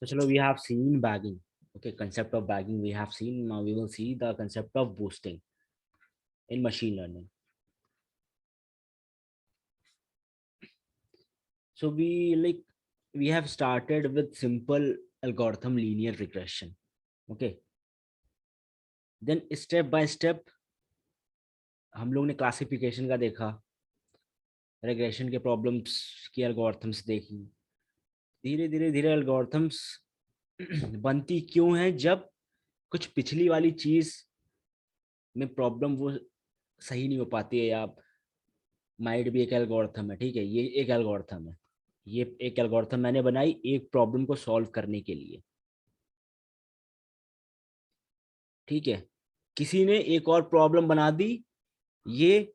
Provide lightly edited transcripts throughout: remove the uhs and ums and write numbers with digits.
So chalo, we have seen bagging. Okay, concept of bagging we have seen. Now we will see the concept of boosting in machine learning. So we have started with simple algorithm linear regression. Okay, then step by step हम लोग ने classification का देखा, regression के problems की algorithms देखी। धीरे धीरे धीरे एल्गोरिथम्स बनती क्यों है, जब कुछ पिछली वाली चीज में प्रॉब्लम वो सही नहीं हो पाती है, या माइट भी एक एल्गोरिथम है। ठीक है, ये एक एल्गोरिथम है, ये एक एल्गोरिथम मैंने बनाई एक प्रॉब्लम को सॉल्व करने के लिए। ठीक है, किसी ने एक और प्रॉब्लम बना दी, ये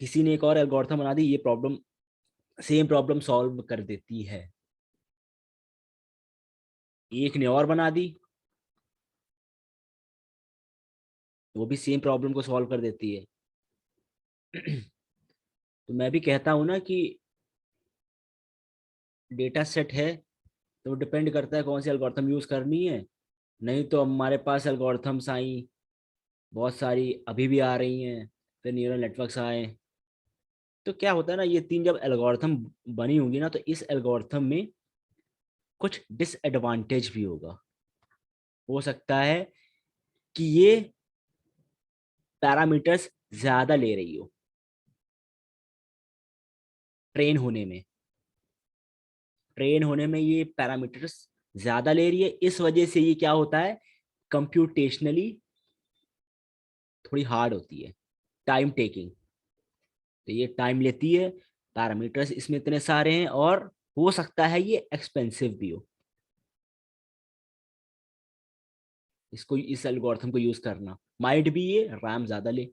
किसी ने एक और एल्गोरिथम बना दी, ये प्रॉब्लम सेम प्रॉब्लम सॉल्व कर देती है। एक ने और बना दी, वो भी सेम प्रॉब्लम को सॉल्व कर देती है। तो मैं भी कहता हूं ना कि डेटा सेट है तो डिपेंड करता है कौन सी एल्गोरिथम यूज करनी है। नहीं तो हमारे पास एल्गोरिथम्स आई बहुत सारी, अभी भी आ रही हैं, फिर न्यूरल नेटवर्क्स आए। तो क्या होता है ना, ये तीन जब एल्गोरिथम बनी होंगी ना, तो इस एल्गोरिथम में कुछ डिसएडवांटेज भी होगा। हो सकता है कि ये पैरामीटर्स ज्यादा ले रही हो ट्रेन होने में, ये पैरामीटर्स ज्यादा ले रही है। इस वजह से ये क्या होता है, कंप्यूटेशनली थोड़ी हार्ड होती है, टाइम टेकिंग। तो ये टाइम लेती है, पैरामीटर्स इसमें इतने सारे हैं, और हो सकता है ये एक्सपेंसिव भी हो, इसको इस एल्गोरिथम को यूज करना। माइट भी ये रैम ज्यादा ले।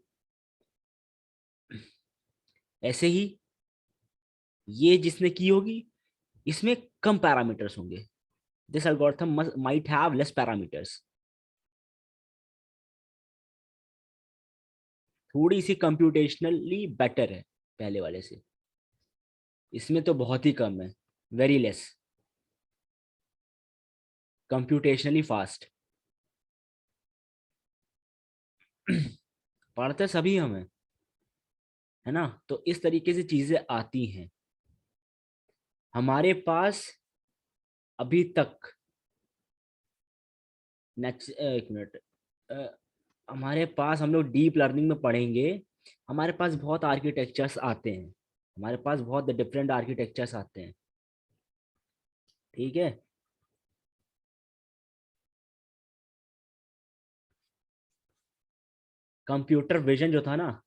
ऐसे ही ये जिसने की होगी, इसमें कम पैरामीटर्स होंगे। This algorithm might have less parameters, थोड़ी सी कंप्यूटेशनली बेटर है पहले वाले से। इसमें तो बहुत ही कम है, वेरी लेस, कंप्यूटेशनली फास्ट। पढ़ते सभी हम हैं, है ना। तो इस तरीके से चीजें आती हैं हमारे पास अभी तक। नेक्स्ट एक मिनट, हमारे पास, हम लोग डीप लर्निंग में पढ़ेंगे, हमारे पास बहुत आर्किटेक्चर्स आते हैं, हमारे पास बहुत डिफरेंट आर्किटेक्चर्स आते हैं। ठीक है, कंप्यूटर विजन जो था ना,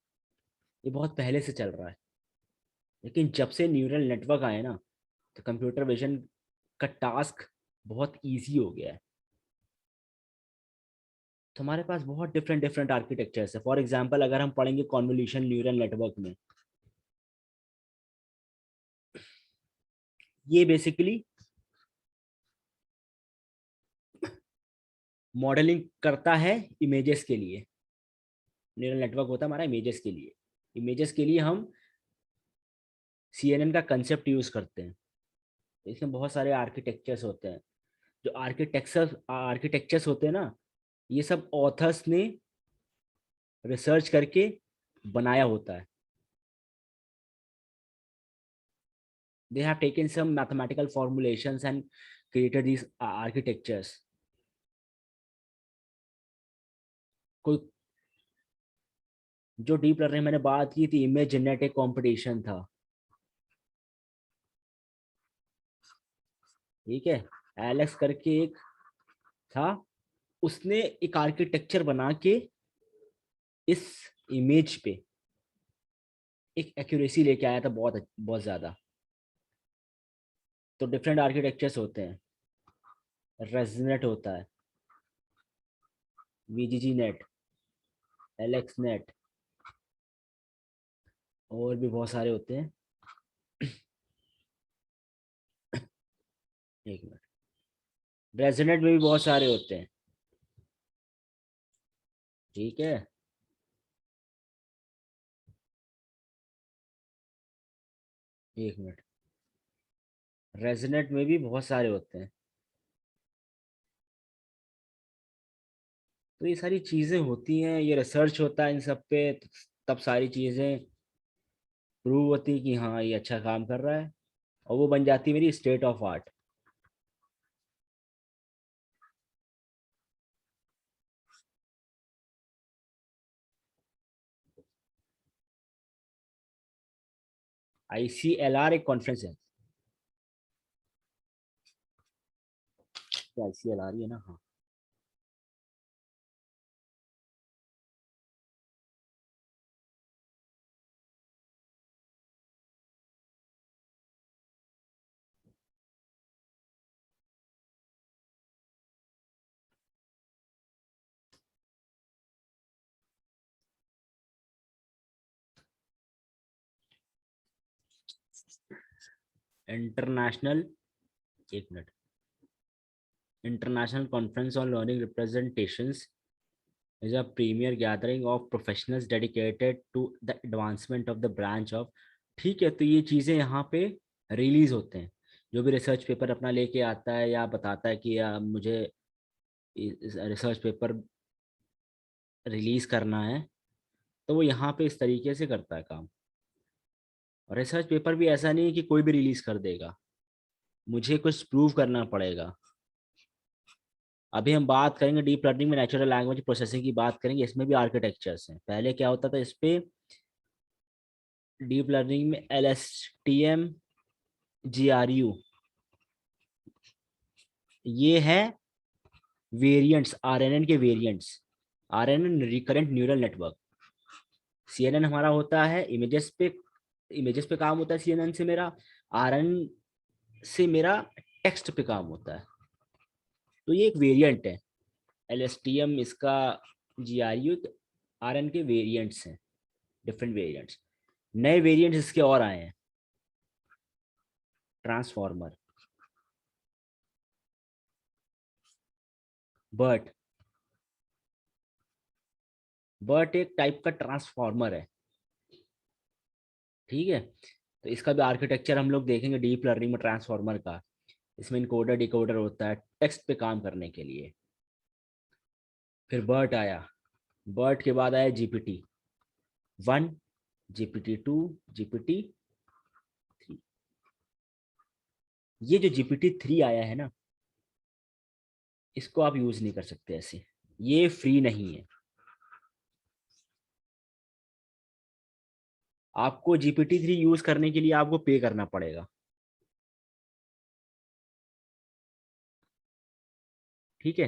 ये बहुत पहले से चल रहा है, लेकिन जब से न्यूरल नेटवर्क आए ना, तो कंप्यूटर विजन का टास्क बहुत इजी हो गया है। तो हमारे पास बहुत डिफरेंट डिफरेंट आर्किटेक्चर्स है। फॉर एग्जांपल, अगर हम पढ़ेंगे कॉन्वोल्यूशन न्यूरल नेटवर्क में, ये बेसिकली मॉडलिंग करता है इमेजेस के लिए। न्यूरल नेटवर्क होता है हमारा इमेजेस के लिए। इमेजेस के लिए हम CNN का कंसेप्ट यूज करते हैं। तो इसमें बहुत सारे आर्किटेक्चर्स होते हैं। जो आर्किटेक्चर्स होते हैं ना, ये सब ऑथर्स ने रिसर्च करके बनाया होता है। They have taken some mathematical formulations and created these architectures. कोई जो डीप लर्निंग मैंने बात की थी, इमेज जेनेटिक कंपटीशन था। ठीक है, एलेक्स करके एक था, उसने एक आर्किटेक्चर बना के इस इमेज पे एक एक्यूरेसी लेके आया था, बहुत बहुत ज्यादा। तो डिफरेंट आर्किटेक्चर्स होते हैं, रेजनेट होता है, VGG नेट, एलेक्स नेट, और भी बहुत सारे होते हैं। एक मिनट, रेजनेट में भी बहुत सारे होते हैं। ठीक है, एक मिनट, रेजोनेट में भी बहुत सारे होते हैं। तो ये सारी चीजें होती हैं, ये रिसर्च होता है इन सब पे, तब सारी चीजें प्रूव होती कि हाँ ये अच्छा काम कर रहा है, और वो बन जाती है मेरी स्टेट ऑफ आर्ट। ICLR एक कॉन्फ्रेंस है। ICLR ही है ना, हाँ। इंटरनेशनल, एक minute, international conference on learning representations is a premier gathering of professionals dedicated to the advancement of the branch of। ठीक है, तो ये चीज़ें यहाँ पे रिलीज होते हैं। जो भी रिसर्च पेपर अपना लेके आता है या बताता है कि मुझे रिसर्च पेपर रिलीज करना है, तो वो यहाँ पे इस तरीके से करता है काम। और रिसर्च पेपर भी ऐसा नहीं है कि कोई भी रिलीज कर देगा, मुझे कुछ प्रूव करना पड़ेगा। अभी हम बात करेंगे डीप लर्निंग में नेचुरल लैंग्वेज प्रोसेसिंग की बात करेंगे, इसमें भी आर्किटेक्चर्स हैं। पहले क्या होता था इस पे, डीप लर्निंग में LSTM, GRU, ये है वेरिएंट्स, RNN के variants. RNN recurrent neural network. CNN हमारा होता है इमेजेस पे, इमेजेस पे काम होता है CNN से मेरा। RN से मेरा टेक्स्ट पे काम होता है। तो ये एक वेरिएंट है, LSTM इसका, GRU, RN के वेरिएंट्स हैं, डिफरेंट वेरिएंट्स। नए वेरिएंट्स इसके और आए हैं, ट्रांसफॉर्मर, बर्ट। बर्ट एक टाइप का ट्रांसफॉर्मर है, ठीक है। तो इसका भी आर्किटेक्चर हम लोग देखेंगे डीप लर्निंग में ट्रांसफॉर्मर का। इसमें इनकोडर डिकोडर होता है टेक्स्ट पे काम करने के लिए। फिर बर्ट आया, बर्ट के बाद आया GPT 1, GPT 2, GPT 3। ये जो GPT 3 आया है ना, इसको आप यूज नहीं कर सकते ऐसे, ये फ्री नहीं है। आपको GPT 3 यूज करने के लिए आपको पे करना पड़ेगा, ठीक है।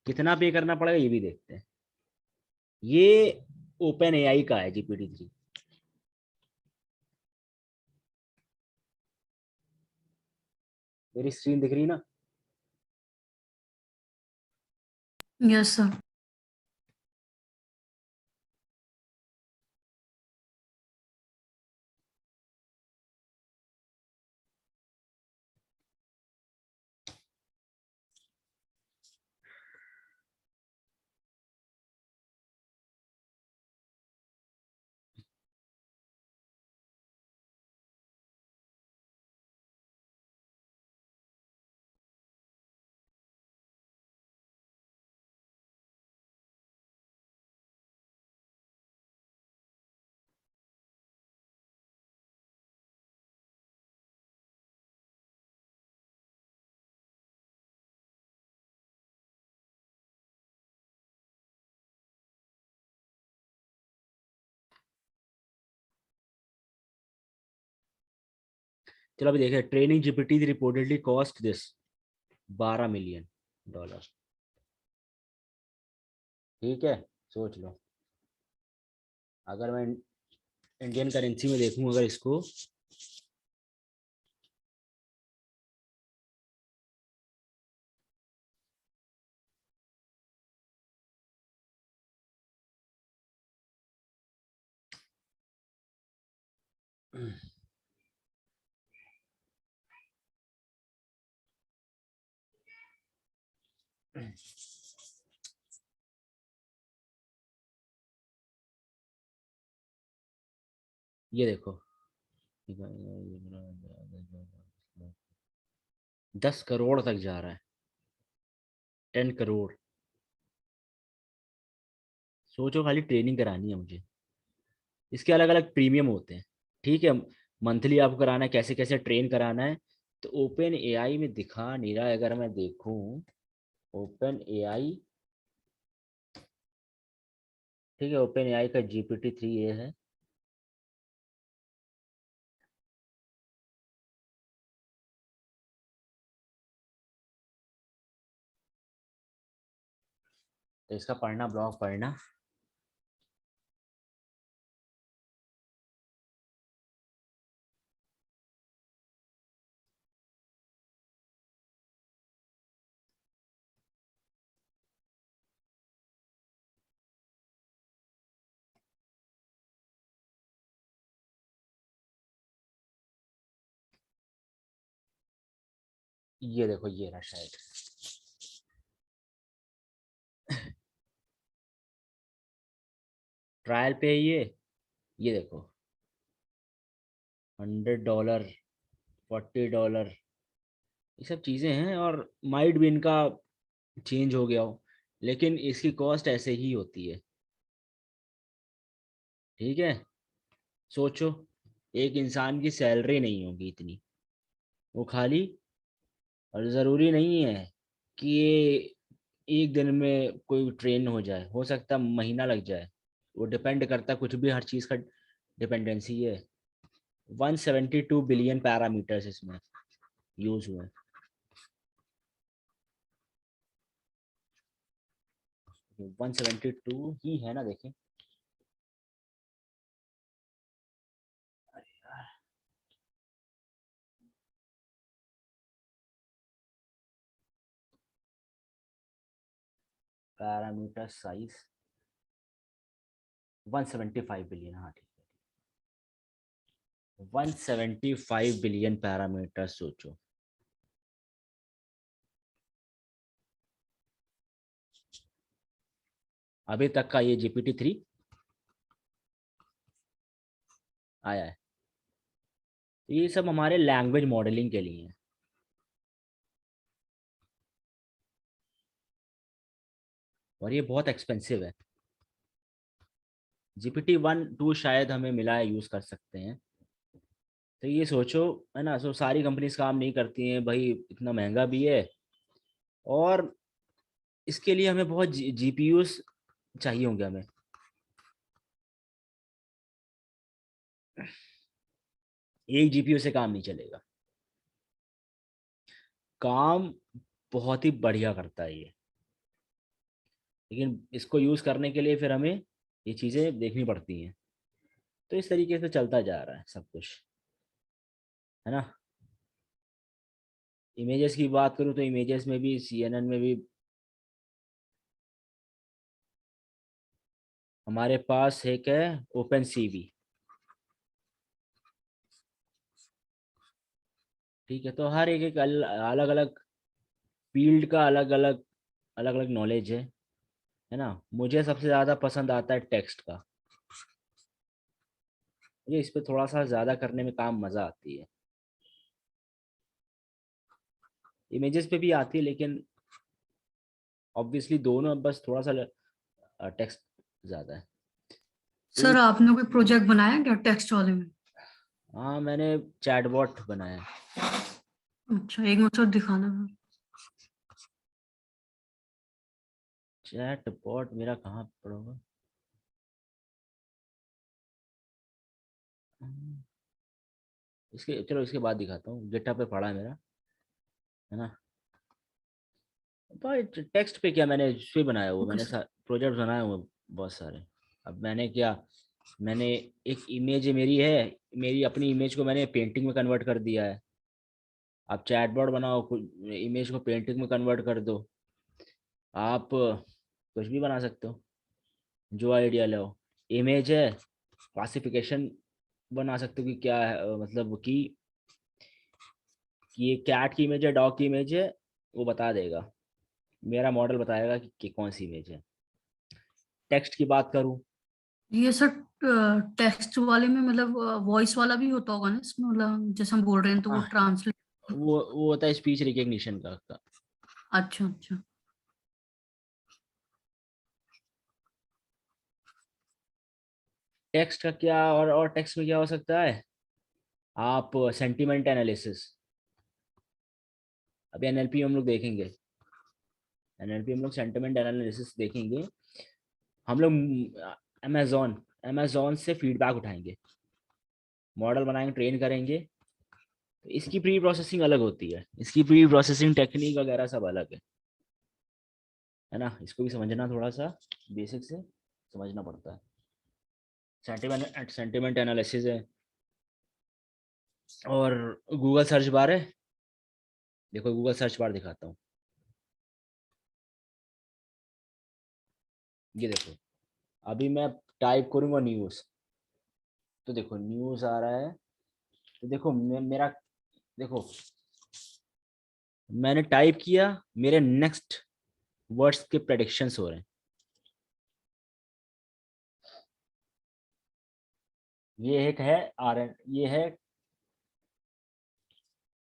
कितना पे करना पड़ेगा ये भी देखते हैं। ये OpenAI का है GPT 3। मेरी स्क्रीन दिख रही ना? Yes sir. चलो अभी देखिए, training GPT reportedly cost this $12 million. ठीक है, सोच लो। अगर मैं इंडियन करेंसी में देखूं अगर इसको, ये देखो, 10 करोड़ तक जा रहा है, 10 करोड़। सोचो, खाली ट्रेनिंग करानी है मुझे। इसके अलग अलग प्रीमियम होते हैं, ठीक है। मंथली आपको कराना है, कैसे कैसे ट्रेन कराना है। तो ओपन एआई में दिखा नहीं रहा है, अगर मैं देखूं ओपन एआई, ठीक है, ओपन एआई का GPT-3 ये है। तो इसका पढ़ना, ब्लॉग पढ़ना। ये देखो, ये रहा शायद। ट्रायल पे है ये देखो, $100, $40, ये सब चीज़ें हैं। और माइट भी इनका चेंज हो गया हो, लेकिन इसकी कॉस्ट ऐसे ही होती है, ठीक है। सोचो, एक इंसान की सैलरी नहीं होगी इतनी, वो खाली। और ज़रूरी नहीं है कि ये एक दिन में कोई ट्रेन हो जाए, हो सकता है महीना लग जाए। वो डिपेंड करता है, कुछ भी हर चीज़ का डिपेंडेंसी है। 172 बिलियन पैरामीटर्स इसमें यूज हुए हैं। 172 ही है ना, देखें। पैरामीटर साइज 175 बिलियन, हाँ ठीक है। 175 बिलियन पैरामीटर, सोचो। अभी तक का ये GPT-3 आया है। तो ये सब हमारे लैंग्वेज मॉडलिंग के लिए है। और ये बहुत एक्सपेंसिव है। GPT-1 2 शायद हमें मिला है, यूज़ कर सकते हैं। तो ये सोचो, है ना। सो सारी कंपनीज काम नहीं करती हैं भाई, इतना महंगा भी है। और इसके लिए हमें बहुत GPUs चाहिए होंगे हमें। एक GPU से काम नहीं चलेगा। काम बहुत ही बढ़िया करता है ये, लेकिन इसको यूज़ करने के लिए फिर हमें ये चीज़ें देखनी पड़ती हैं। तो इस तरीके से चलता जा रहा है सब कुछ, है ना। इमेजेस की बात करूँ तो इमेजेस में भी, CNN में भी हमारे पास एक है ओपन CV। ठीक है, तो हर एक एक अलग अलग फील्ड का अलग अलग नॉलेज है ना। मुझे सबसे ज़्यादा पसंद आता है टेक्स्ट का। मुझे इस पे थोड़ा सा ज़्यादा करने में काम मज़ा आती है। इमेजेस पे भी आती है, लेकिन ऑब्वियसली दोनों, बस थोड़ा सा टेक्स्ट ज़्यादा है। तो सर ये, आपने कोई प्रोजेक्ट बनाया क्या टेक्स्ट वाले में? हाँ, मैंने चैटबॉट बनाया। अच्छा, एक मिनट सर दिखाना। चैटबॉट मेरा कहाँ पड़ा? इसके, चलो इसके बाद दिखाता हूँ, गिटहब पे पड़ा है मेरा, है ना। भाई टेक्स्ट पे क्या, मैंने इस पे बनाया हुआ, ओके मैंने सर। प्रोजेक्ट बनाए हुए बहुत सारे। अब मैंने क्या, मैंने एक इमेज मेरी है, मेरी अपनी इमेज को मैंने पेंटिंग में कन्वर्ट कर दिया है। आप चैटबॉट बनाओ, इमेज को पेंटिंग में कन्वर्ट कर दो। आप कुछ भी बना सकते हो, जो आइडिया लो। इमेज है, क्लासिफिकेशन बना सकते हो कि क्या है, मतलब कि ये कैट की इमेज है, डॉग की इमेज है, वो बता देगा। मेरा मॉडल बताएगा कि कौन सी इमेज है। टेक्स्ट की बात करूं, ये सर टेक्स्ट वाले में मतलब वॉइस वाला भी होता होगा ना इसमें, मतलब जैसे हम बोल रहे हैं तो वो हाँ, ट्रांसलेट। वो होता है स्पीच रिकग्निशन का। अच्छा अच्छा। टेक्स्ट का क्या, और टेक्स्ट में क्या हो सकता है? आप सेंटिमेंट एनालिसिस, अभी एनएलपी हम लोग देखेंगे, एनएलपी हम लोग सेंटिमेंट एनालिसिस देखेंगे। हम लोग अमेजोन अमेजोन से फीडबैक उठाएंगे, मॉडल बनाएंगे, ट्रेन करेंगे। तो इसकी प्री प्रोसेसिंग अलग होती है, इसकी प्री प्रोसेसिंग टेक्निक वगैरह सब अलग है ना। इसको भी समझना, थोड़ा सा बेसिक से समझना पड़ता है। सेंटिमेंट एनालिसिस है। और गूगल सर्च बार है, देखो गूगल सर्च बार दिखाता हूँ। ये देखो, अभी मैं टाइप करूंगा न्यूज़, तो देखो न्यूज़ आ रहा है। तो देखो मेरा, देखो मैंने टाइप किया, मेरे नेक्स्ट वर्ड्स के प्रेडिक्शंस हो रहे हैं। ये एक है आर एन, ये है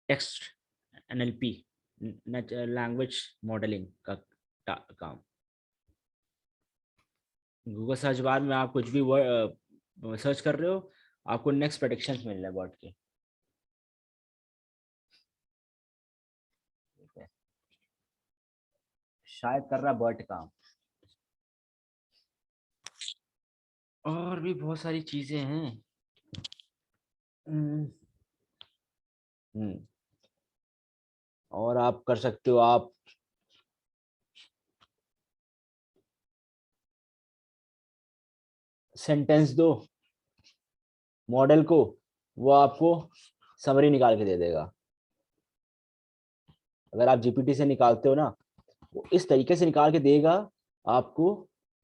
टेक्स्ट एनएलपी, लैंग्वेज मॉडलिंग का काम। गूगल सर्च बार में आप कुछ भी वर्ड सर्च कर रहे हो, आपको नेक्स्ट प्रेडिक्शंस मिल रहे हैं वर्ड के। ठीक है, शायद कर रहा बर्ट काम। और भी बहुत सारी चीजें हैं। हम्म, हम्म, और आप कर सकते हो, आप सेंटेंस दो मॉडल को, वो आपको समरी निकाल के दे देगा। अगर आप जीपीटी से निकालते हो ना, वो इस तरीके से निकाल के देगा आपको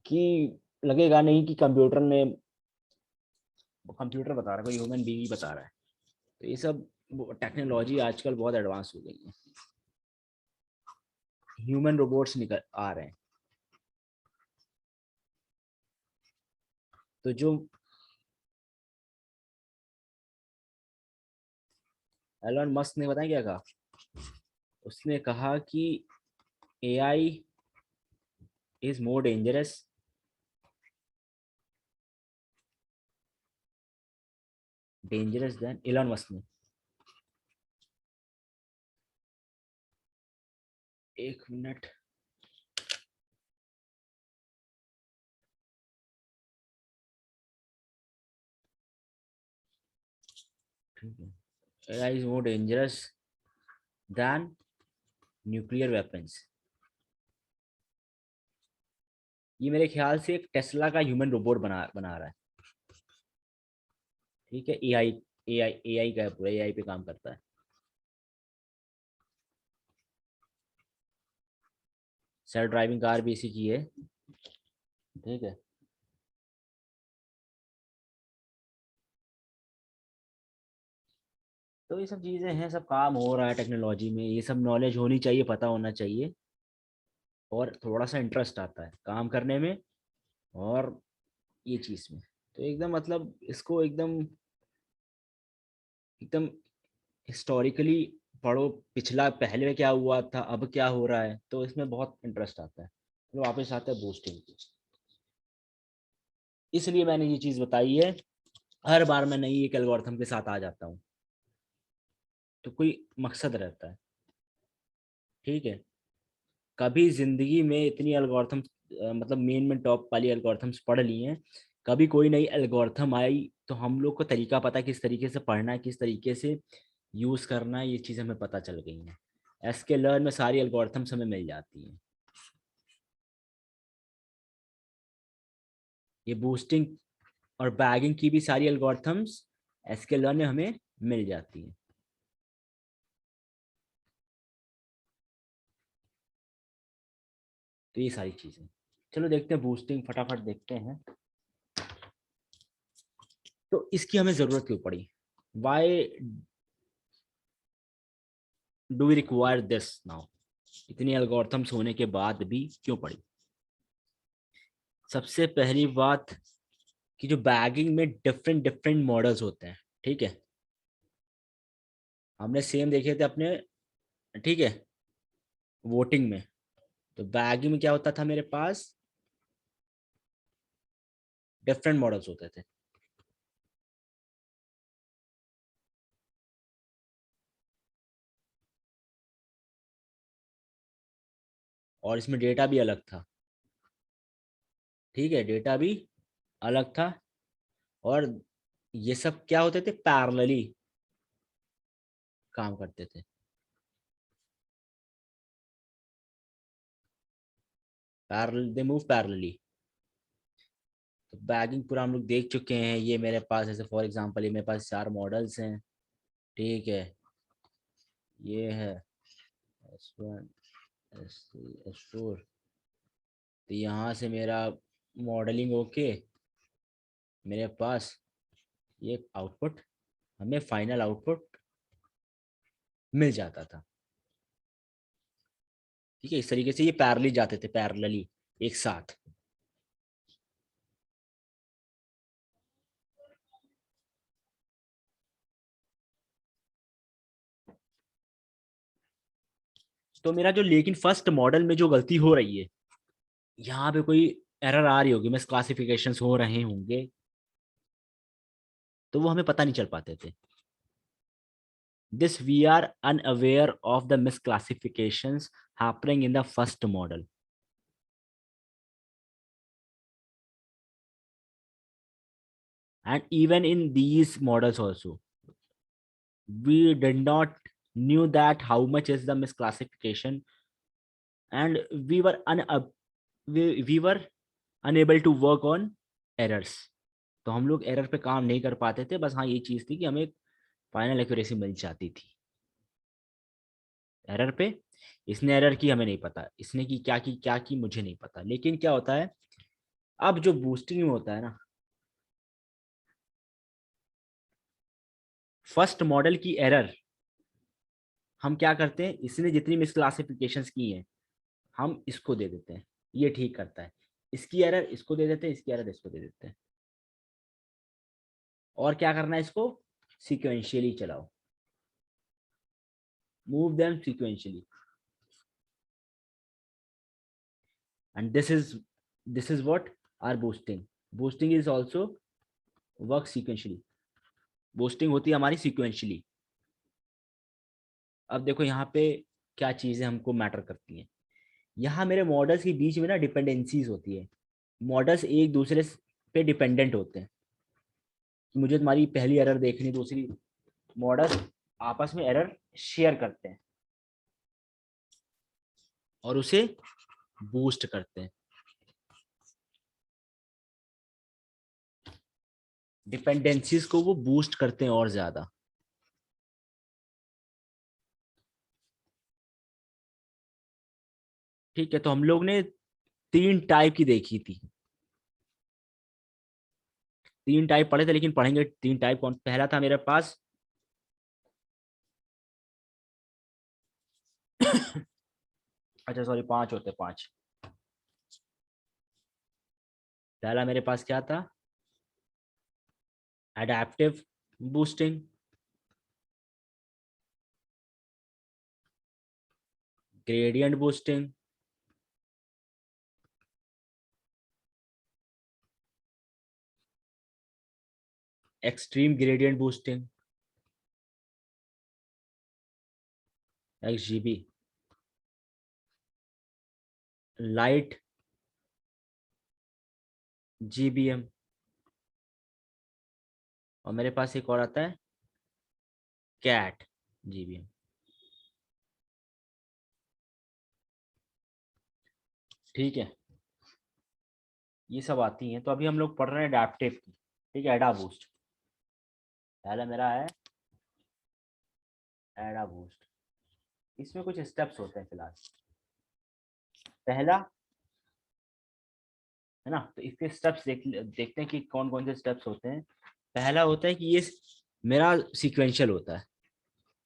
कि लगेगा नहीं कि कंप्यूटर बता रहा है, कोई ह्यूमन बीइंग ही बता रहा है। तो ये सब टेक्नोलॉजी आजकल बहुत एडवांस हो गई है, ह्यूमन रोबोट्स निकल आ रहे हैं। तो जो एलन मस्क ने बताया क्या कहा, उसने कहा कि AI is more dangerous than, Elon Musk ने। एक मिनट, ठीक है, AI is more dangerous than nuclear weapons. ये मेरे ख्याल से एक टेस्ला का ह्यूमन रोबोट बना रहा है। ठीक है, एआई का है, पूरा एआई पे काम करता है। सेल्फ ड्राइविंग कार भी इसी की है। ठीक है, तो ये सब चीजें हैं, सब काम हो रहा है टेक्नोलॉजी में, ये सब नॉलेज होनी चाहिए, पता होना चाहिए। और थोड़ा सा इंटरेस्ट आता है काम करने में, और ये चीज में तो एकदम मतलब इसको एकदम एकदम हिस्टोरिकली पढ़ो, पिछला पहले क्या हुआ था, अब क्या हो रहा है, तो इसमें बहुत इंटरेस्ट आता है। तो वापस आता है बूस्टिंग, इसलिए मैंने ये चीज बताई है। हर बार मैं नई एक एल्गोरिथम के साथ आ जाता हूँ, तो कोई मकसद रहता है। ठीक है, कभी जिंदगी में इतनी एल्गोरिथम, मतलब मेन में टॉप वाली एल्गोरिथम्स पढ़ ली हैं। कभी कोई नई एल्गोरिथम आई तो हम लोग को तरीका पता है, किस तरीके से पढ़ना है, किस तरीके से यूज करना है, ये चीज़ हमें पता चल गई है। एसके लर्न में सारी एल्गोरिथम्स हमें मिल जाती हैं। ये बूस्टिंग और बैगिंग की भी सारी एल्गोरिथम्स एसके लर्न में हमें मिल जाती हैं। तो ये सारी चीज़ें, चलो देखते हैं बूस्टिंग, फटाफट देखते हैं। तो इसकी हमें ज़रूरत क्यों पड़ी, why do we require this now, इतनी एल्गोरिथम्स होने के बाद भी क्यों पड़ी। सबसे पहली बात कि जो बैगिंग में डिफरेंट डिफरेंट मॉडल्स होते हैं, ठीक है। हमने सेम देखे थे अपने, ठीक है, वोटिंग में। तो बैगिंग में क्या होता था, मेरे पास डिफरेंट मॉडल्स होते थे। और इसमें डेटा भी अलग था, ठीक है, डेटा भी अलग था। और ये सब क्या होते थे, पैरेलली काम करते थे। Parallel, they move parallelly. तो बैगिंग पूरा हम लोग देख चुके हैं। ये मेरे पास ऐसे फॉर एग्जांपल, ये मेरे पास 4 मॉडल्स हैं, ठीक है। ये है S1, S3, S4। तो यहाँ से मेरा मॉडलिंग ओके, मेरे पास ये आउटपुट, हमें फाइनल आउटपुट मिल जाता था, ठीक है। इस तरीके से ये पैरेलली जाते थे, पैरेलली एक साथ। तो मेरा जो, लेकिन फर्स्ट मॉडल में जो गलती हो रही है, यहाँ पे कोई एरर आ रही होगी, मिस क्लासिफिकेशंस हो रहे होंगे, तो वो हमें पता नहीं चल पाते थे। This we are unaware of the misclassifications happening in the first model. And even in these models also, we did not knew that how much is the misclassification, and we were unable to work on errors. तो हम लोग error पे काम नहीं कर पाते थे। बस हाँ, ये चीज थी कि हमें फाइनल एक्यूरेसी मिल जाती थी एरर पे। इसने एरर की, हमें नहीं पता, इसने की क्या की मुझे नहीं पता। लेकिन क्या होता है, अब जो बूस्टिंग में होता है ना, फर्स्ट मॉडल की एरर हम क्या करते हैं, इसने जितनी मिसक्लासिफिकेशंस की हैं, हम इसको दे देते हैं, ये ठीक करता है। इसकी एरर इसको दे देते हैं, इसकी एरर इसको दे देते हैं। और क्या करना है, इसको सीक्वेंशियली चलाओ, move them sequentially. And this is what are boosting. Boosting is also work sequentially. Boosting होती है हमारी सीक्वेंशियली। अब देखो यहाँ पे क्या चीजें हमको मैटर करती हैं। यहाँ मेरे मॉडल्स के बीच में ना डिपेंडेंसीज होती है। मॉडल्स एक दूसरे पे डिपेंडेंट होते हैं। कि मुझे तुम्हारी पहली एरर देखनी, दूसरी, मॉडल आपस में एरर शेयर करते हैं और उसे बूस्ट करते हैं। डिपेंडेंसीज को वो बूस्ट करते हैं और ज्यादा। ठीक है, तो हम लोग ने 3 टाइप की देखी थी, 3 टाइप पढ़े थे, लेकिन पढ़ेंगे 3 टाइप कौन। पहला था मेरे पास अच्छा सॉरी, 5 होते, 5। पहला मेरे पास क्या था, adaptive boosting, gradient boosting, extreme gradient boosting, XGB, light GBM, और मेरे पास एक और आता है कैट GBM। ठीक है, ये सब आती हैं। तो अभी हम लोग पढ़ रहे हैं एडेप्टिव की, ठीक है, एडा बूस्ट। पहला मेरा है एडा बूस्ट। इसमें कुछ स्टेप्स होते हैं फिलहाल। पहला है ना, तो इसके स्टेप्स देखते हैं कि कौन कौन से स्टेप्स होते हैं। पहला होता है कि ये मेरा सीक्वेंशियल होता है।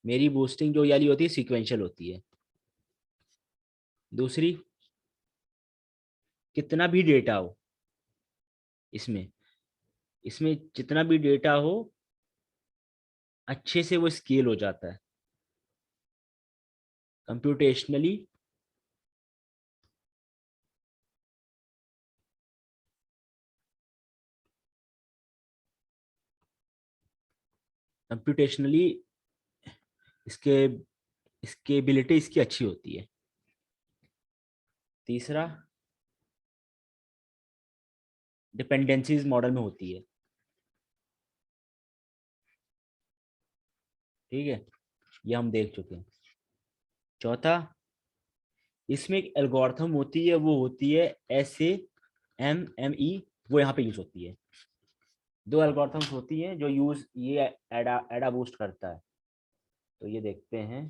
मेरी बूस्टिंग जो वाली होती है सीक्वेंशियल होती है। दूसरी, कितना भी डेटा हो इसमें, इसमें जितना भी डेटा हो अच्छे से वो स्केल हो जाता है। कंप्यूटेशनली कंप्यूटेशनली इसके स्केबिलिटी इसकी अच्छी होती है। तीसरा, डिपेंडेंसीज मॉडल में होती है। ठीक है, ये हम देख चुके हैं। चौथा, इसमें एक एल्गोरिथम होती है, वो होती है SAMME, वो यहाँ पे यूज होती है। दो एल्गोरिथम्स होती हैं जो यूज ये एडा बूस्ट करता है। तो ये देखते हैं।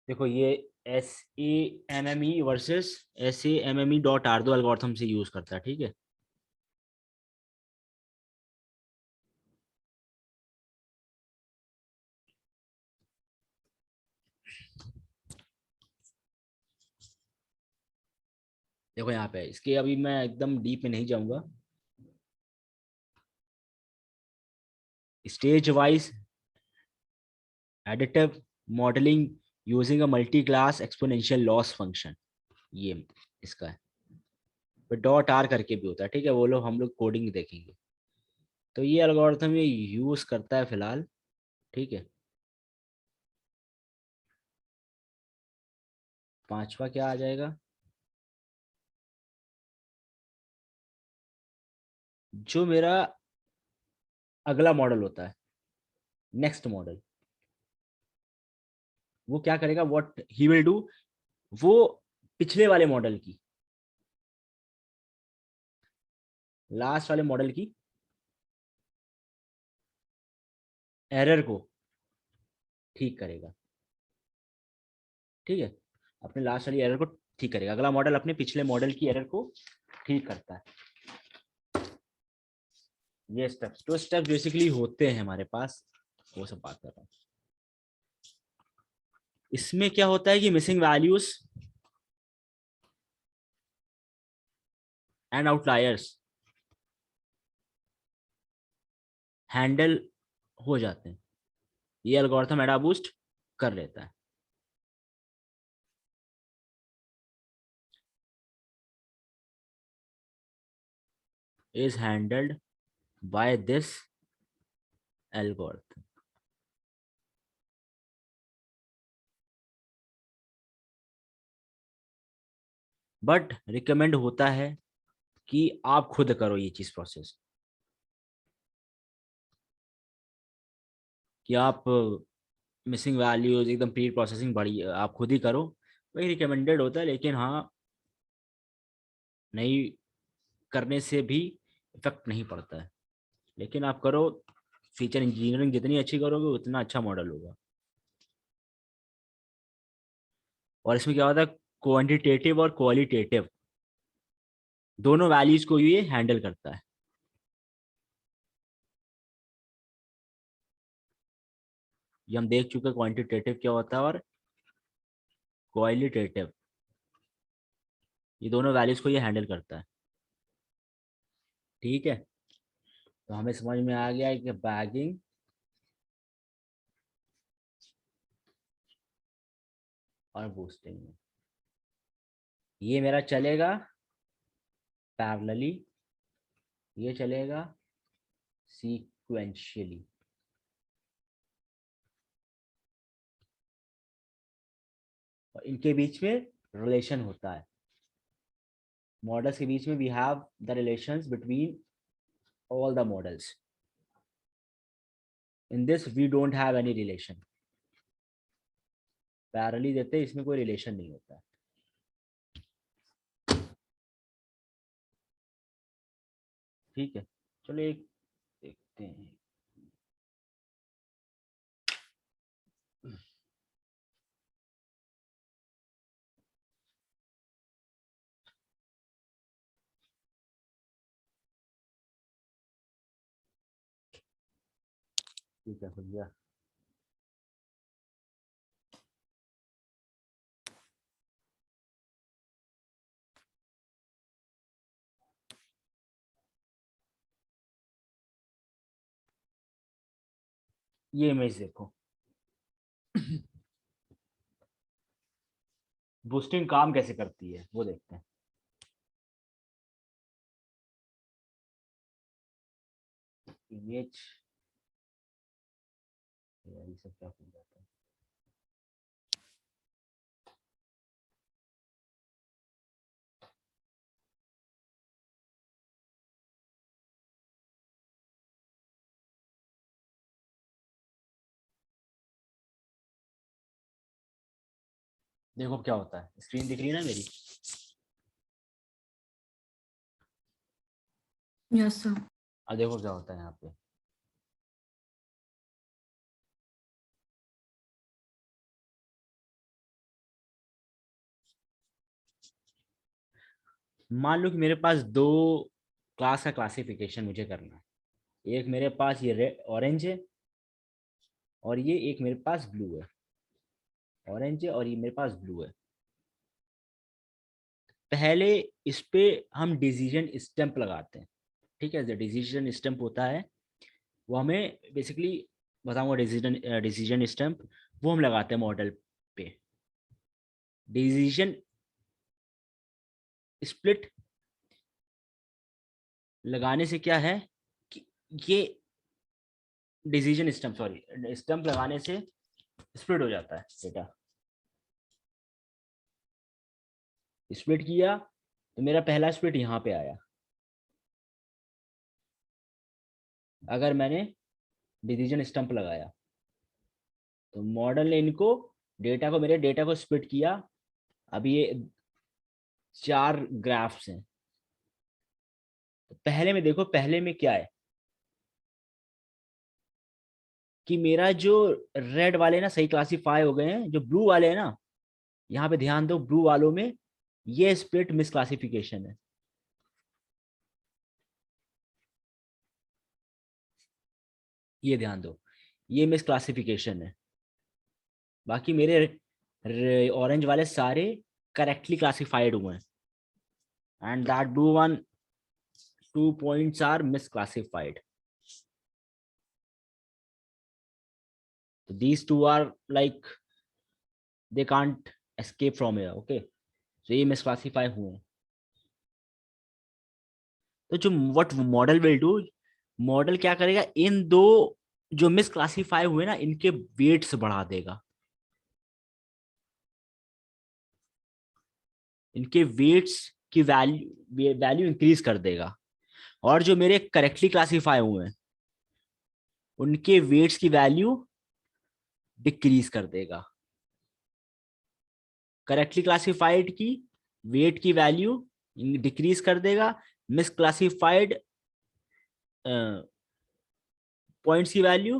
देखो ये SAMME वर्सेस SAMME.R दो एल्गोरिथम से यूज करता है। ठीक है, देखो यहाँ पे इसके, अभी मैं एकदम डीप में नहीं जाऊंगा। Stage wise additive modelling using a multi class exponential loss function, ये इसका है। .R करके भी होता है। ठीक है, वो लोग हम लोग कोडिंग देखेंगे। तो ये एल्गोरिथम ये यूज करता है फिलहाल। ठीक है, पांचवा क्या आ जाएगा? जो मेरा अगला मॉडल होता है, नेक्स्ट मॉडल, वो क्या करेगा? व्हाट ही विल डू, वो पिछले वाले मॉडल की, लास्ट वाले मॉडल की एरर को ठीक करेगा। ठीक है, अपने लास्ट वाली एरर को ठीक करेगा। अगला मॉडल अपने पिछले मॉडल की एरर को ठीक करता है। ये स्टेप्स, तो स्टेप बेसिकली होते हैं हमारे पास, वो सब बात कर रहा हूँ। इसमें क्या होता है कि missing values and outliers handle हो जाते हैं। ये एल्गोरिथम एडा बूस्ट कर लेता है। Is handled by this algorithm. But recommend होता है कि आप खुद करो ये चीज प्रोसेस, कि आप मिसिंग वैल्यूज एकदम प्री प्रोसेसिंग बड़ी आप खुद ही करो। वही रिकमेंडेड होता है, लेकिन हाँ, नहीं करने से भी इफेक्ट नहीं पड़ता है। लेकिन आप करो, फीचर इंजीनियरिंग जितनी अच्छी करोगे उतना अच्छा मॉडल होगा। और इसमें क्या होता है, क्वांटिटेटिव और क्वालिटेटिव दोनों वैल्यूज को ये हैंडल करता है। ये हम देख चुके हैं क्वांटिटेटिव क्या होता है और क्वालिटेटिव, ये दोनों वैल्यूज को ये हैंडल करता है। ठीक है, तो हमें समझ में आ गया कि बैगिंग और बूस्टिंग में ये मेरा चलेगा पैरेलली, ये चलेगा सीक्वेंशियली। और इनके बीच में रिलेशन होता है, मॉडल्स के बीच में we have the relations between all the models. In this we don't have any relation. Parallelly देते हैं, इसमें कोई रिलेशन नहीं होता। ठीक है, चलो एक देखते हैं। ठीक है भैया, ये इमेज देखो, बूस्टिंग काम कैसे करती है वो देखते हैं। इमेज, ये सब क्या हो जाता है। देखो क्या होता है, स्क्रीन दिख रही है ना मेरी। Yes sir. अब देखो क्या होता है यहाँ पे। मान लो कि मेरे पास दो क्लास का क्लासिफिकेशन मुझे करना है। एक मेरे पास ये रेड ऑरेंज है, और ये एक मेरे पास ब्लू है। ऑरेंज है और ये मेरे पास ब्लू है। पहले इस पे हम डिसीजन स्टैंप लगाते हैं। ठीक है, जो डिसीजन स्टैंप होता है वो हमें बेसिकली बताऊंगा। डिसीजन डिसीजन स्टैंप वो हम लगाते हैं मॉडल पे। डिसीजन स्प्लिट लगाने से क्या है कि ये डिसीजन स्टैंप, सॉरी, स्टैंप लगाने से स्प्लिट हो जाता है डेटा। स्प्लिट किया तो मेरा पहला स्प्लिट यहाँ पे आया। अगर मैंने डिसीजन स्टैंप लगाया तो मॉडल ने इनको डेटा को, मेरे डेटा को स्प्लिट किया। अभी ये 4 ग्राफ्स हैं। तो पहले में देखो, पहले में क्या है कि मेरा जो रेड वाले ना सही क्लासीफाई हो गए हैं, जो ब्लू वाले हैं ना, यहाँ पे ध्यान दो, ब्लू वालों में ये स्प्लिट मिस क्लासिफिकेशन है। ये ध्यान दो, ये मिस क्लासिफिकेशन है। बाकी मेरे ऑरेंज वाले सारे करेक्टली क्लासिफाइड हुए हैं। And that blue one 2 points are misclassified. So these two are like they can't escape from here. Okay, so ये misclassify हुए हैं। तो जो what model will do, model क्या करेगा, इन दो जो मिसक्लासीफाई हुए ना इनके वेट्स बढ़ा देगा। इनके वेट्स की वैल्यू इंक्रीज कर देगा। और जो मेरे करेक्टली क्लासीफाई हुए हैं उनके वेट्स की वैल्यू डिक्रीज कर देगा। करेक्टली क्लासिफाइड की वेट की वैल्यू डिक्रीज कर देगा। मिसक्लासिफाइड पॉइंट्स की वैल्यू,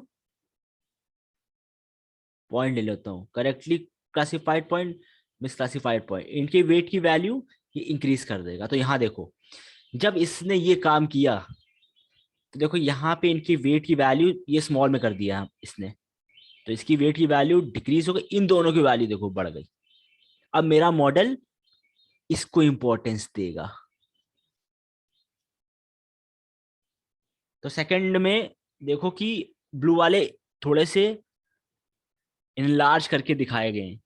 पॉइंट ले लेता हूँ, correctly classified point, misclassified point, इनके वेट की वैल्यू ये इंक्रीज कर देगा। तो यहाँ देखो, जब इसने ये काम किया तो देखो यहाँ पे इनकी वेट की वैल्यू ये स्मॉल में कर दिया इसने, तो इसकी वेट की वैल्यू डिक्रीज हो गई, इन दोनों की वैल्यू देखो बढ़ गई। अब मेरा मॉडल इसको इंपॉर्टेंस देगा। तो सेकंड में देखो कि ब्लू वाले थोड़े से इनलार्ज करके दिखाए गए हैं।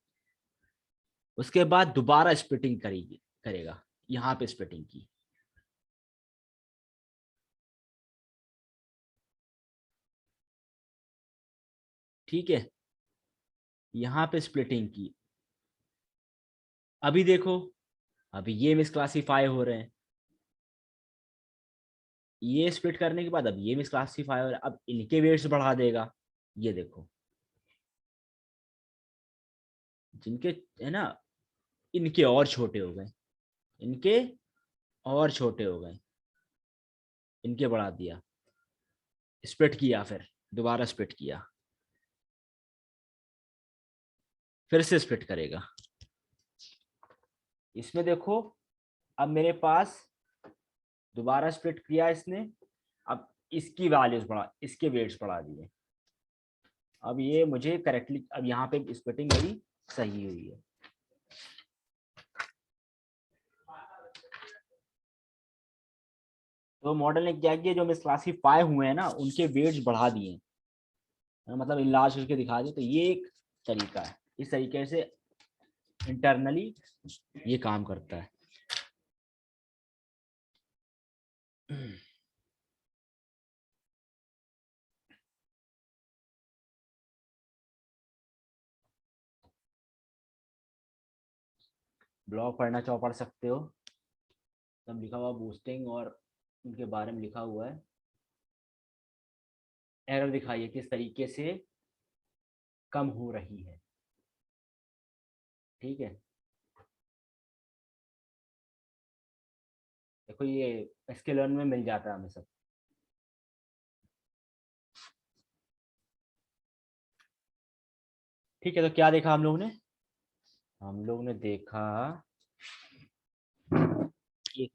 उसके बाद दोबारा स्प्लिटिंग करेगा, यहाँ पे स्प्लिटिंग की। ठीक है, यहाँ पे स्प्लिटिंग की। अभी देखो, अभी ये मिसक्लासीफाई हो रहे हैं। ये स्प्लिट करने के बाद अब ये मिसक्लासीफाई हो रहा है, अब इनके वेट्स बढ़ा देगा। ये देखो, जिनके है ना, इनके और छोटे हो गए, इनके और छोटे हो गए, इनके बढ़ा दिया। स्प्लिट किया, फिर दोबारा स्प्लिट किया, फिर से स्प्लिट करेगा। इसमें देखो, अब मेरे पास दोबारा स्प्लिट किया इसने। अब इसकी वैल्यूज बढ़ा, इसके वेट्स बढ़ा दिए। अब ये मुझे करेक्टली, अब यहाँ पे स्प्लिटिंग मेरी सही हुई है। तो मॉडल ने क्या किया, जो मिसक्लासीफाई हुए हैं ना उनके वेट्स बढ़ा दिए। मतलब इलाज करके दिखा दे, तो ये एक तरीका है। इस तरीके से इंटरनली ये काम करता है। ब्लॉग पढ़ना चाहो पढ़ सकते हो, तब लिखा हुआ बूस्टिंग और उनके बारे में लिखा हुआ है। एरर दिखाइए किस तरीके से कम हो रही है, ठीक है। देखो ये स्केलर्न में मिल जाता है हमें सब। ठीक है, तो क्या देखा हम लोग ने? हम लोग ने देखा एक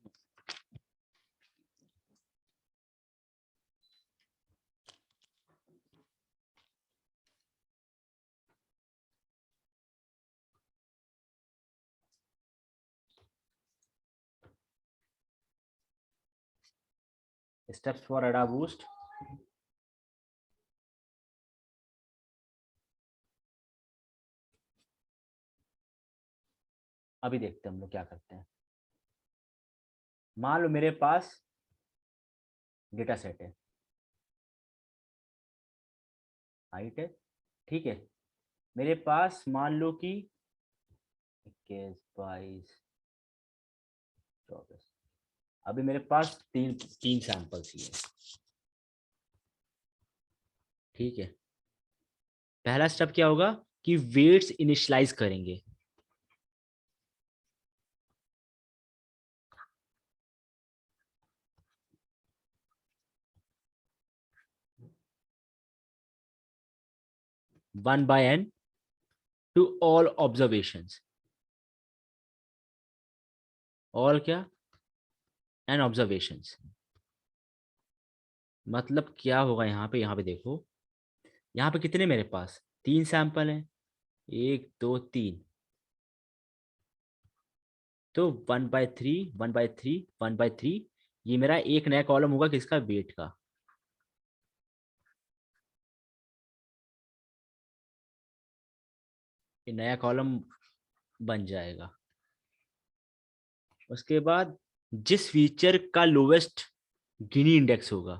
स्टेप्स फॉर एडा बूस्ट। अभी देखते हैं हम लोग क्या करते हैं। मान लो मेरे पास डेटा सेट है, हाइट है, ठीक है। मेरे पास मान लो कि 21, 22, 24, अभी मेरे पास तीन तीन सैंपल्स ही है, ठीक है। पहला स्टेप क्या होगा कि वेट्स इनिशियलाइज करेंगे। One by N to all observations. All क्या? N observations. मतलब क्या होगा यहाँ पे देखो, यहाँ पे कितने मेरे पास तीन सैंपल हैं, 1 2 3। तो 1/3 1/3 1/3, ये मेरा एक नया कॉलम होगा किसका? वेट का। ये नया कॉलम बन जाएगा। उसके बाद जिस फीचर का लोवेस्ट गिनी इंडेक्स होगा,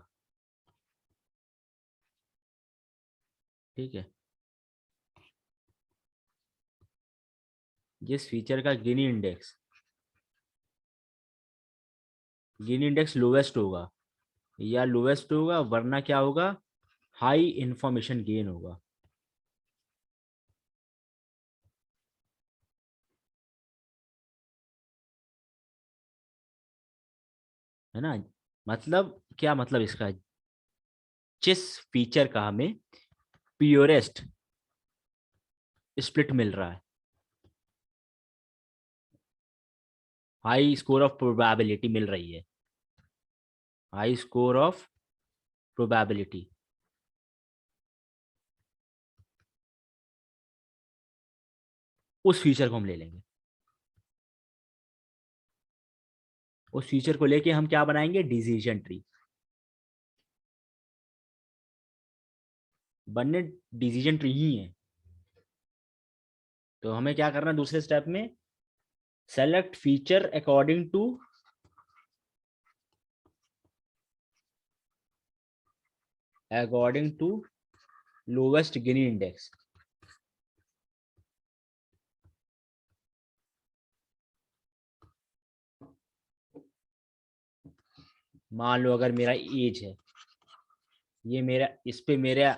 ठीक है, जिस फीचर का गिनी इंडेक्स लोवेस्ट होगा, या लोवेस्ट होगा, वरना क्या होगा? हाई इंफॉर्मेशन गेन होगा, है ना। मतलब क्या मतलब इसका? जिस फीचर का हमें प्योरेस्ट स्प्लिट मिल रहा है, हाई स्कोर ऑफ प्रोबेबिलिटी मिल रही है, हाई स्कोर ऑफ प्रोबेबिलिटी, उस फीचर को हम ले लेंगे। उस फीचर को लेके हम क्या बनाएंगे? Decision tree. बनने डिसीजन ट्री ही है। तो हमें क्या करना है दूसरे स्टेप में? Select feature according to lowest Gini index. मान लो अगर मेरा एज है, ये मेरा, इस पे मेरा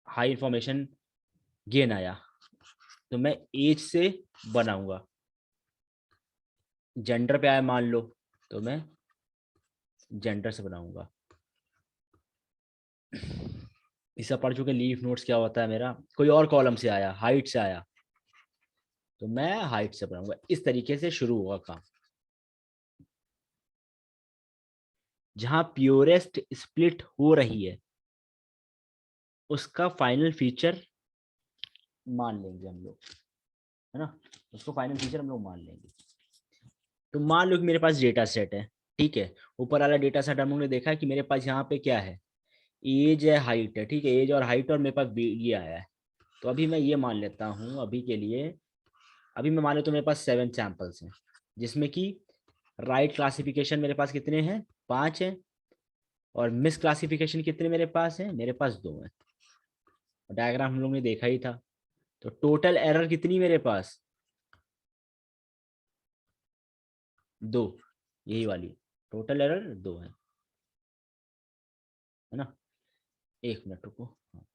हाई इंफॉर्मेशन गेन आया, तो मैं एज से बनाऊंगा। जेंडर पे आया मान लो, तो मैं जेंडर से बनाऊंगा। इसे पढ़ चुके लीफ नोट्स क्या होता है मेरा। कोई और कॉलम से आया, हाइट से आया, तो मैं हाइट से बनाऊंगा। इस तरीके से शुरू होगा काम। जहां प्योरेस्ट स्प्लिट हो रही है, उसका फाइनल फीचर मान लेंगे हम लोग, है ना। उसको फाइनल फीचर हम लोग मान लेंगे। तो मान लो कि मेरे पास डेटा सेट है, ठीक है। ऊपर वाला डेटा सेट हम लोग ने देखा कि मेरे पास यहाँ पे क्या है, एज है, हाइट है, ठीक है, एज और हाइट, और मेरे पास ये आया है। तो अभी मैं ये मान लेता हूँ अभी के लिए, अभी मैं मान लेता हूँ मेरे पास 7 सैंपल्स हैं, जिसमें कि राइट क्लासिफिकेशन मेरे पास कितने हैं, 5 हैं, और मिस क्लासिफिकेशन कितने मेरे पास हैं, मेरे पास 2 हैं। डायग्राम हम लोग ने देखा ही था। तो टोटल एरर कितनी मेरे पास, 2, यही वाली टोटल एरर 2 है ना। एक मिनट रुको। हाँ।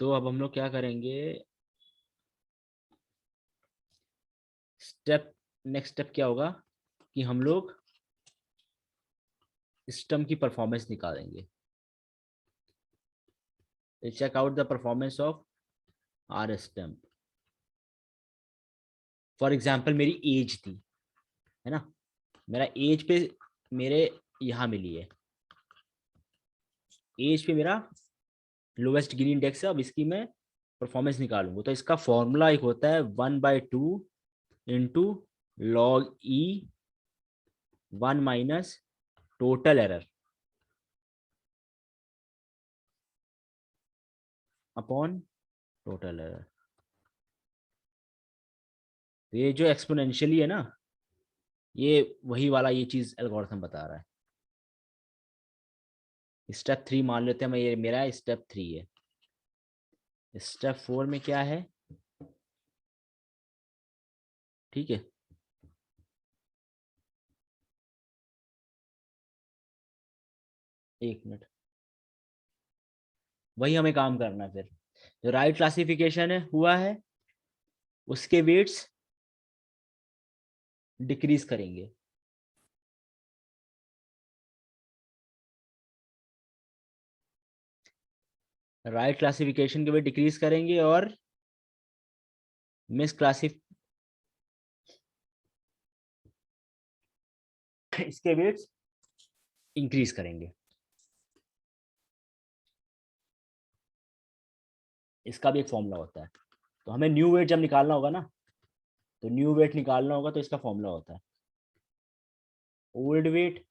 तो अब हम लोग क्या करेंगे, स्टेप नेक्स्ट स्टेप क्या होगा कि हम लोग सिस्टम की परफॉर्मेंस निकालेंगे। Check out the performance of our stump. For example मेरी एज थी, है ना, मेरा एज पे मेरे यहाँ मिली है, एज पे मेरा लोवेस्ट गिनी इंडेक्स है। अब इसकी मैं परफॉर्मेंस निकालूंगा, तो इसका फॉर्मूला एक होता है 1/2 इंटू लॉग ई 1 minus total error upon total error. तो ये जो एक्सपोनेंशियली है ना, ये वही वाला ये चीज एल्गोरिथम बता रहा है। स्टेप 3 मान लेते हैं, मैं ये मेरा स्टेप 3 है। स्टेप 4 में क्या है, ठीक है, एक मिनट, वही हमें काम करना है। फिर जो राइट क्लासिफिकेशन है हुआ है, उसके वेट्स डिक्रीज करेंगे। राइट क्लासिफिकेशन के वेट डिक्रीज करेंगे, और मिस क्लासिफ इसके वेट्स इंक्रीज करेंगे। इसका भी एक फॉर्मूला होता है। तो हमें न्यू वेट जब निकालना होगा ना, तो न्यू वेट निकालना होगा, तो इसका फॉर्मूला होता है ओल्ड वेट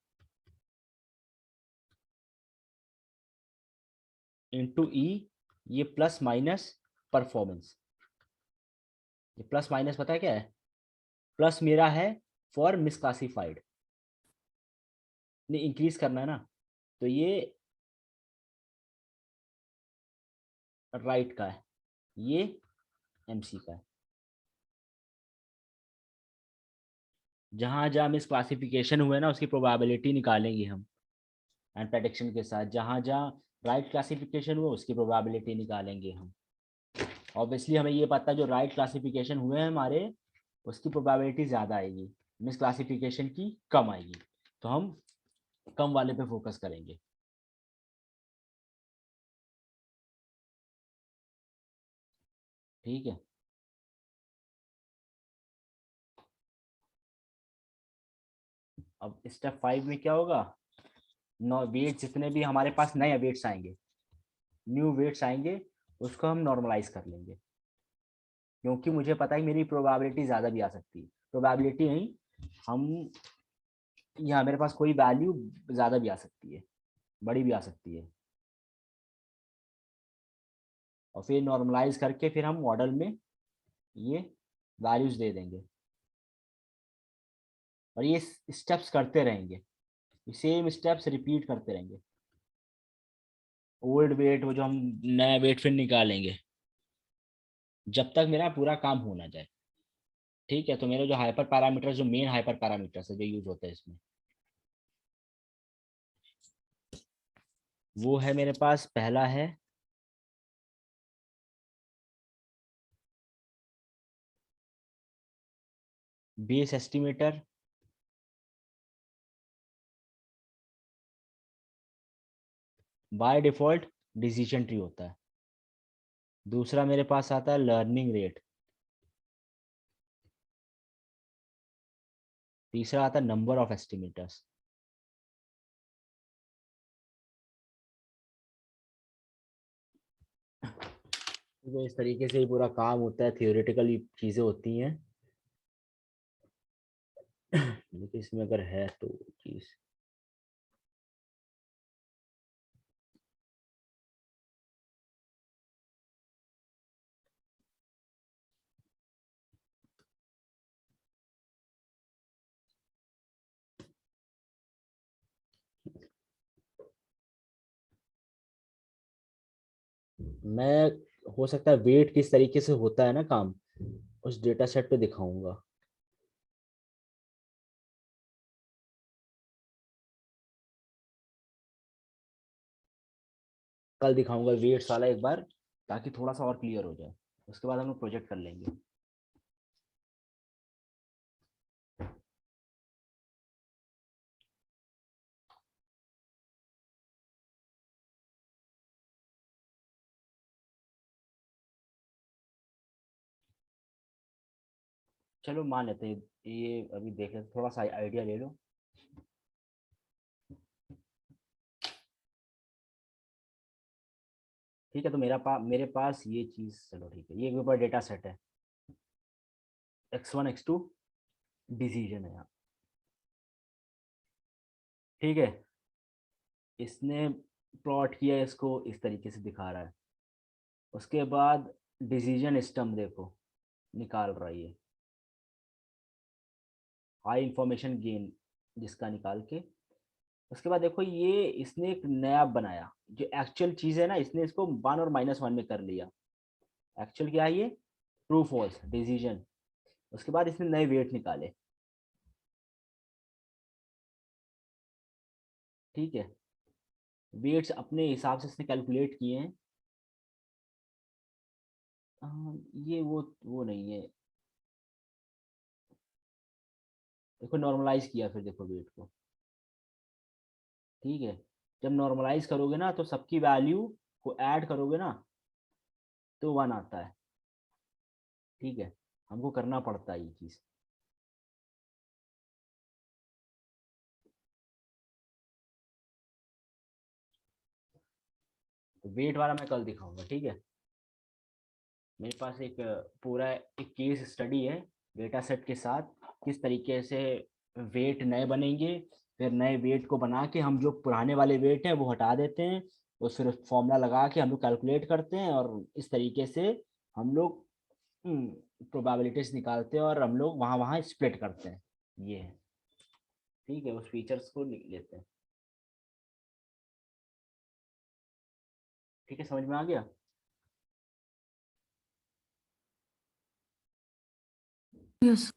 इंटू ई, ये प्लस माइनस परफॉर्मेंस। ये प्लस माइनस पता है क्या है, प्लस मेरा है फॉर मिसक्लासिफाइड, ने इंक्रीज करना है ना, तो ये राइट का है, ये एमसी का है। जहां जहां मिस क्लासिफिकेशन हुए ना, उसकी प्रोबेबिलिटी निकालेंगे हम एंड प्रेडिक्शन के साथ। जहां जहां राइट क्लासिफिकेशन हुआ, उसकी प्रोबेबिलिटी निकालेंगे हम। ऑब्वियसली हमें ये पता है जो राइट क्लासिफिकेशन हुए हैं हमारे, उसकी प्रोबेबिलिटी ज़्यादा आएगी, मिस क्लासिफिकेशन की कम आएगी। तो हम कम वाले पे फोकस करेंगे। ठीक है, अब स्टेप 5 में क्या होगा, नो वेट, जितने भी हमारे पास नए वेट्स आएंगे, न्यू वेट्स आएंगे, उसको हम नॉर्मलाइज कर लेंगे। क्योंकि मुझे पता है मेरी प्रोबेबिलिटी ज़्यादा भी आ सकती है, प्रोबेबिलिटी नहीं, हम यहाँ मेरे पास कोई वैल्यू ज़्यादा भी आ सकती है, बड़ी भी आ सकती है, और फिर नॉर्मलाइज करके फिर हम मॉडल में ये वैल्यूज दे देंगे, और ये स्टेप्स करते रहेंगे, सेम स्टेप्स रिपीट करते रहेंगे। ओल्ड वेट, वो जो हम नया वेट फिर निकालेंगे, जब तक मेरा पूरा काम हो ना जाए। ठीक है, तो मेरे जो हाइपर पैरामीटर्स, जो मेन हाइपर पैरामीटर्स है जो यूज होते हैं इसमें, वो है मेरे पास, पहला है base estimator, by default decision tree होता है। दूसरा मेरे पास आता है लर्निंग रेट। तीसरा आता है नंबर ऑफ एस्टिमेटर्स। तो इस तरीके से ही पूरा काम होता है, थियोरेटिकल चीजें होती हैं। लेकिन इसमें अगर है तो चीज मैं हो सकता है वेट किस तरीके से होता है ना काम, उस डेटा सेट पे दिखाऊंगा। कल दिखाऊंगा वेट्स वाला एक बार, ताकि थोड़ा सा और क्लियर हो जाए। उसके बाद हम लोग प्रोजेक्ट कर लेंगे। चलो मान लेते हैं, ये अभी देख लेते, थोड़ा सा आइडिया ले लो। ठीक है, तो मेरे पास ये चीज, चलो ठीक है, ये ऊपर डेटा सेट है, x1 x2 डिसीजन है यहाँ। ठीक है, इसने प्लॉट किया, इसको इस तरीके से दिखा रहा है। उसके बाद डिसीजन स्टम्प देखो निकाल रहा है ये, हाई इंफॉर्मेशन गेन जिसका निकाल के। उसके बाद देखो ये इसने एक नया बनाया, जो एक्चुअल चीज है ना, इसने इसको 1 और -1 में कर लिया। एक्चुअल क्या है ये, ट्रू फॉल्स डिसीजन। उसके बाद इसने नए वेट निकाले। ठीक है, वेट्स अपने हिसाब से इसने कैलकुलेट किए हैं। ये वो नहीं है। देखो नॉर्मलाइज किया, फिर देखो वेट को। ठीक है, जब नॉर्मलाइज करोगे ना, तो सबकी वैल्यू को ऐड करोगे ना, तो 1 आता है। ठीक है, हमको करना पड़ता है ये चीज। तो वेट वाला मैं कल दिखाऊंगा, ठीक है। मेरे पास एक पूरा एक केस स्टडी है डेटा सेट के साथ, किस तरीके से वेट नए बनेंगे। फिर नए वेट को बना के हम जो पुराने वाले वेट हैं वो हटा देते हैं, और सिर्फ फॉर्मूला लगा के हम लोग कैलकुलेट करते हैं, और इस तरीके से हम लोग प्रोबेबिलिटीज निकालते हैं, और हम लोग वहाँ वहाँ स्प्लिट करते हैं। ये है, ठीक है, उस फीचर्स को लेते हैं। ठीक है, समझ में आ गया। यस।